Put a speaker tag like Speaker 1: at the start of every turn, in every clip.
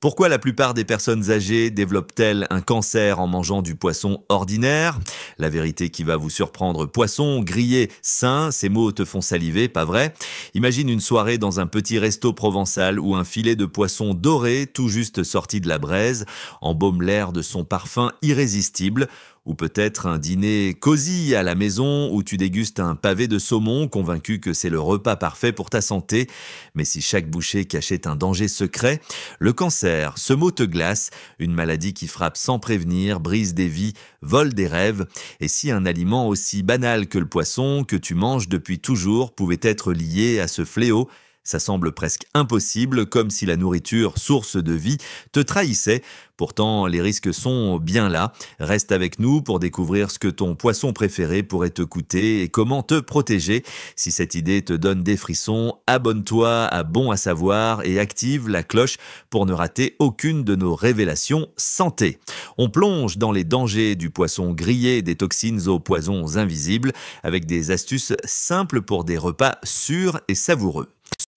Speaker 1: Pourquoi la plupart des personnes âgées développent-elles un cancer en mangeant du poisson ordinaire? La vérité qui va vous surprendre: poisson, grillé, sain, ces mots te font saliver, pas vrai? Imagine une soirée dans un petit resto provençal où un filet de poisson doré, tout juste sorti de la braise, embaume l'air de son parfum irrésistible. Ou peut-être un dîner cosy à la maison où tu dégustes un pavé de saumon, convaincu que c'est le repas parfait pour ta santé. Mais si chaque bouchée cachait un danger secret? Le cancer, ce mot te glace, une maladie qui frappe sans prévenir, brise des vies, vole des rêves. Et si un aliment aussi banal que le poisson, que tu manges depuis toujours, pouvait être lié à ce fléau? Ça semble presque impossible, comme si la nourriture, source de vie, te trahissait. Pourtant, les risques sont bien là. Reste avec nous pour découvrir ce que ton poisson préféré pourrait te coûter et comment te protéger. Si cette idée te donne des frissons, abonne-toi à Bon à savoir et active la cloche pour ne rater aucune de nos révélations santé. On plonge dans les dangers du poisson grillé, des toxines aux poisons invisibles, avec des astuces simples pour des repas sûrs et savoureux.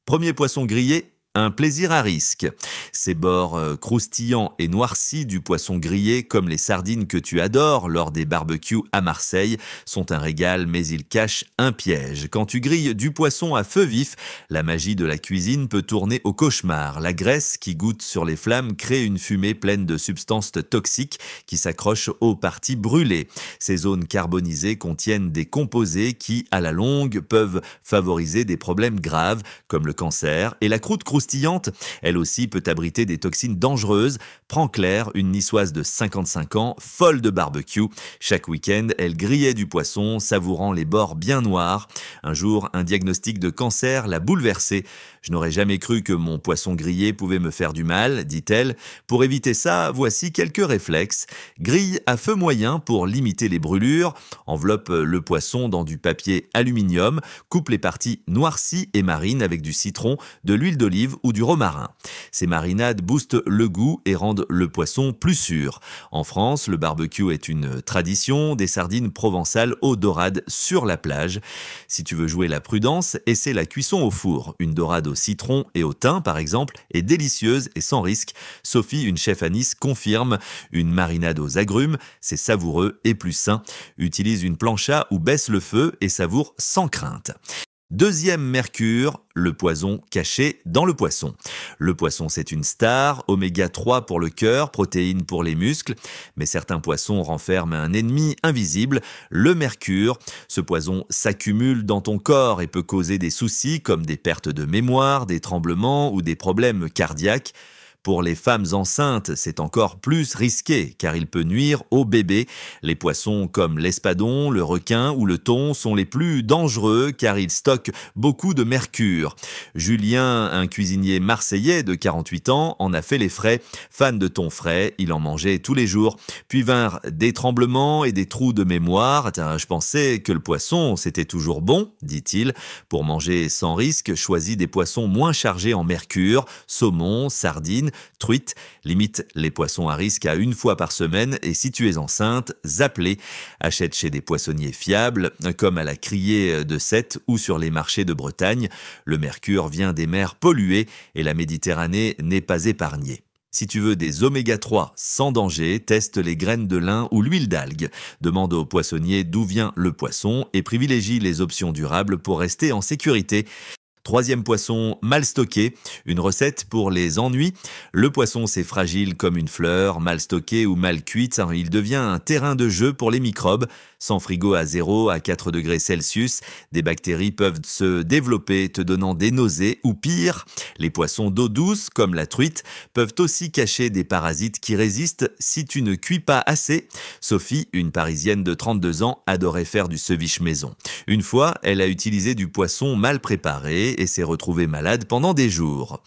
Speaker 1: Premier poisson grillé, un plaisir à risque. Ces bords croustillants et noircis du poisson grillé, comme les sardines que tu adores lors des barbecues à Marseille, sont un régal, mais ils cachent un piège. Quand tu grilles du poisson à feu vif, la magie de la cuisine peut tourner au cauchemar. La graisse qui goûte sur les flammes crée une fumée pleine de substances toxiques qui s'accrochent aux parties brûlées. Ces zones carbonisées contiennent des composés qui, à la longue, peuvent favoriser des problèmes graves, comme le cancer, et la croûte croustillante, elle aussi peut abriter des toxines dangereuses. Prends Claire, une niçoise de 55 ans, folle de barbecue. Chaque week-end, elle grillait du poisson, savourant les bords bien noirs. Un jour, un diagnostic de cancer l'a bouleversée. Je n'aurais jamais cru que mon poisson grillé pouvait me faire du mal, dit-elle. Pour éviter ça, voici quelques réflexes. Grille à feu moyen pour limiter les brûlures. Enveloppe le poisson dans du papier aluminium. Coupe les parties noircies et marine avec du citron, de l'huile d'olive ou du romarin. Ces marinades boostent le goût et rendent le poisson plus sûr. En France, le barbecue est une tradition, des sardines provençales aux dorades sur la plage. Si tu veux jouer la prudence, essaie la cuisson au four. Une dorade au citron et au thym, par exemple, est délicieuse et sans risque. Sophie, une chef à Nice, confirme: une marinade aux agrumes, c'est savoureux et plus sain. Utilise une plancha ou baisse le feu et savoure sans crainte. Deuxième mercure, le poison caché dans le poisson. Le poisson, c'est une star, oméga 3 pour le cœur, protéines pour les muscles, mais certains poissons renferment un ennemi invisible, le mercure. Ce poison s'accumule dans ton corps et peut causer des soucis comme des pertes de mémoire, des tremblements ou des problèmes cardiaques. Pour les femmes enceintes, c'est encore plus risqué car il peut nuire au bébé. Les poissons comme l'espadon, le requin ou le thon sont les plus dangereux car ils stockent beaucoup de mercure. Julien, un cuisinier marseillais de 48 ans, en a fait les frais. Fan de thon frais, il en mangeait tous les jours. Puis vinrent des tremblements et des trous de mémoire. Je pensais que le poisson, c'était toujours bon, dit-il. Pour manger sans risque, choisis des poissons moins chargés en mercure, saumon, sardines, truite. Limite les poissons à risque à une fois par semaine et si tu es enceinte, zappe-les. Achète chez des poissonniers fiables, comme à la Criée de Sète ou sur les marchés de Bretagne. Le mercure vient des mers polluées et la Méditerranée n'est pas épargnée. Si tu veux des oméga 3 sans danger, teste les graines de lin ou l'huile d'algue. Demande au poissonnier d'où vient le poisson et privilégie les options durables pour rester en sécurité. Troisième poisson, mal stocké, une recette pour les ennuis. Le poisson, c'est fragile comme une fleur, mal stocké ou mal cuit, il devient un terrain de jeu pour les microbes. Sans frigo à 0 à 4 degrés Celsius, des bactéries peuvent se développer, te donnant des nausées ou pire. Les poissons d'eau douce, comme la truite, peuvent aussi cacher des parasites qui résistent si tu ne cuis pas assez. Sophie, une Parisienne de 32 ans, adorait faire du ceviche maison. Une fois, elle a utilisé du poisson mal préparé et s'est retrouvée malade pendant des jours.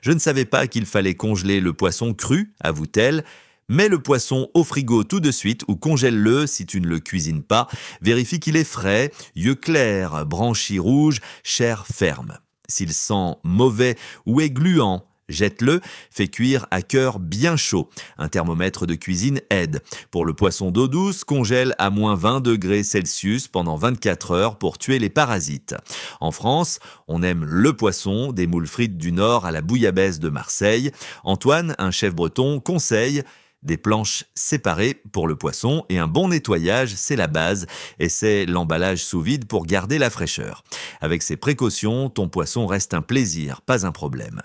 Speaker 1: Je ne savais pas qu'il fallait congeler le poisson cru, avoue-t-elle. Mets le poisson au frigo tout de suite ou congèle-le si tu ne le cuisines pas. Vérifie qu'il est frais, yeux clairs, branchies rouges, chair ferme. S'il sent mauvais ou est gluant, Jette-le, fais cuire à cœur bien chaud. Un thermomètre de cuisine aide. Pour le poisson d'eau douce, congèle à moins 20 degrés Celsius pendant 24 heures pour tuer les parasites. En France, on aime le poisson, des moules frites du Nord à la bouillabaisse de Marseille. Antoine, un chef breton, conseille des planches séparées pour le poisson et un bon nettoyage, c'est la base. Et c'est l'emballage sous vide pour garder la fraîcheur. Avec ces précautions, ton poisson reste un plaisir, pas un problème.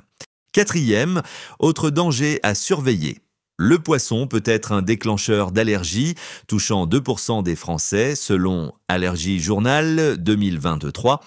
Speaker 1: Quatrième, autre danger à surveiller. Le poisson peut être un déclencheur d'allergie, touchant 2% des Français selon Allergie Journal 2023.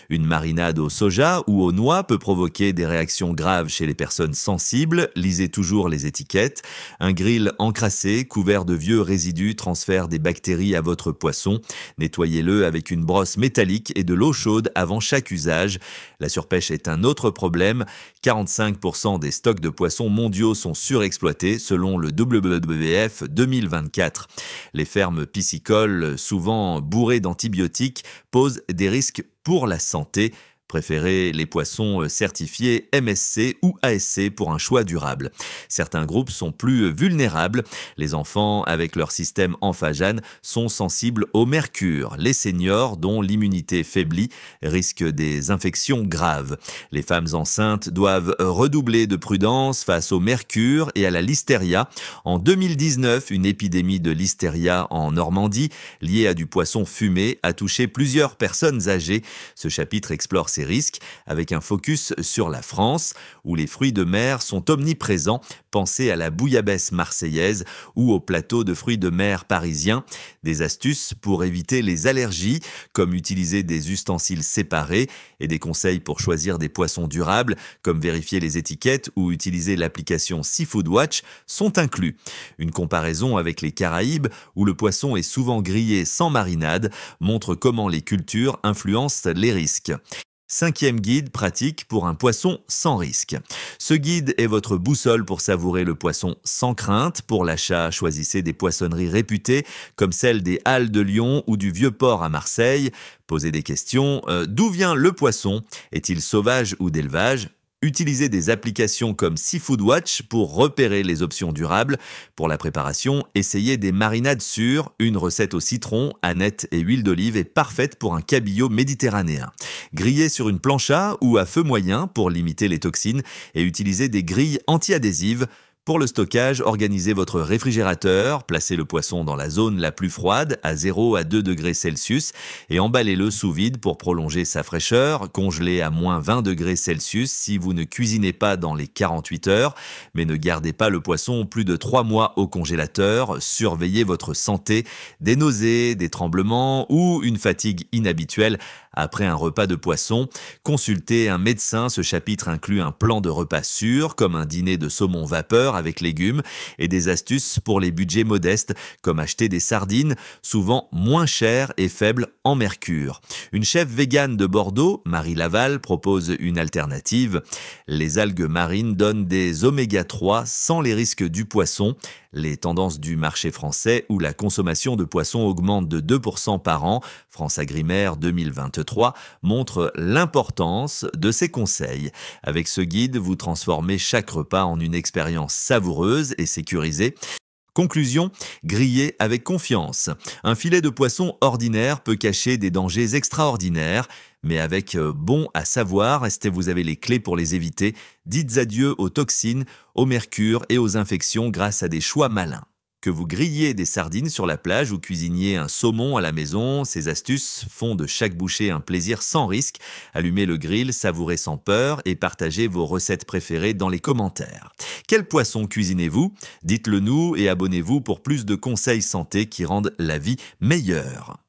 Speaker 1: Une marinade au soja ou aux noix peut provoquer des réactions graves chez les personnes sensibles. Lisez toujours les étiquettes. Un grill encrassé, couvert de vieux résidus, transfère des bactéries à votre poisson. Nettoyez-le avec une brosse métallique et de l'eau chaude avant chaque usage. La surpêche est un autre problème. 45% des stocks de poissons mondiaux sont surexploités selon le WWF 2024. Les fermes piscicoles, souvent bourrées d'antibiotiques, posent des risques pour la santé. Préférez les poissons certifiés MSC ou ASC pour un choix durable. Certains groupes sont plus vulnérables. Les enfants, avec leur système amphagane, sont sensibles au mercure. Les seniors, dont l'immunité faiblit, risquent des infections graves. Les femmes enceintes doivent redoubler de prudence face au mercure et à la listeria. En 2019, une épidémie de listeria en Normandie, liée à du poisson fumé, a touché plusieurs personnes âgées. Ce chapitre explore ces risques avec un focus sur la France, où les fruits de mer sont omniprésents. Pensez à la bouillabaisse marseillaise ou au plateau de fruits de mer parisien. Des astuces pour éviter les allergies, comme utiliser des ustensiles séparés, et des conseils pour choisir des poissons durables, comme vérifier les étiquettes ou utiliser l'application Seafood Watch, sont inclus. Une comparaison avec les Caraïbes, où le poisson est souvent grillé sans marinade, montre comment les cultures influencent les risques. Cinquième guide pratique pour un poisson sans risque. Ce guide est votre boussole pour savourer le poisson sans crainte. Pour l'achat, choisissez des poissonneries réputées comme celle des Halles de Lyon ou du Vieux-Port à Marseille. Posez des questions. D'où vient le poisson? Est-il sauvage ou d'élevage? Utilisez des applications comme Seafood Watch pour repérer les options durables. Pour la préparation, essayez des marinades sûres. Une recette au citron, aneth et huile d'olive est parfaite pour un cabillaud méditerranéen. Grillez sur une plancha ou à feu moyen pour limiter les toxines et utilisez des grilles anti-adhésives. Pour le stockage, organisez votre réfrigérateur, placez le poisson dans la zone la plus froide, à 0 à 2 degrés Celsius, et emballez-le sous vide pour prolonger sa fraîcheur. Congelez à moins 20 degrés Celsius si vous ne cuisinez pas dans les 48 heures, mais ne gardez pas le poisson plus de 3 mois au congélateur. Surveillez votre santé, des nausées, des tremblements ou une fatigue inhabituelle après un repas de poisson. Consultez un médecin. Ce chapitre inclut un plan de repas sûr, comme un dîner de saumon vapeur avec légumes, et des astuces pour les budgets modestes, comme acheter des sardines, souvent moins chères et faibles en mercure. Une chef végane de Bordeaux, Marie Laval, propose une alternative. Les algues marines donnent des oméga 3 sans les risques du poisson. Les tendances du marché français, où la consommation de poissons augmente de 2% par an, France Agrimaire 2023, montrent l'importance de ces conseils. Avec ce guide, vous transformez chaque repas en une expérience savoureuse et sécurisée. Conclusion, griller avec confiance. Un filet de poisson ordinaire peut cacher des dangers extraordinaires, mais avec bon à savoir, vous avez les clés pour les éviter. Dites adieu aux toxines, au mercure et aux infections grâce à des choix malins. Que vous grilliez des sardines sur la plage ou cuisiniez un saumon à la maison, ces astuces font de chaque bouchée un plaisir sans risque. Allumez le grill, savourez sans peur et partagez vos recettes préférées dans les commentaires. Quel poisson cuisinez-vous? Dites-le nous et abonnez-vous pour plus de conseils santé qui rendent la vie meilleure.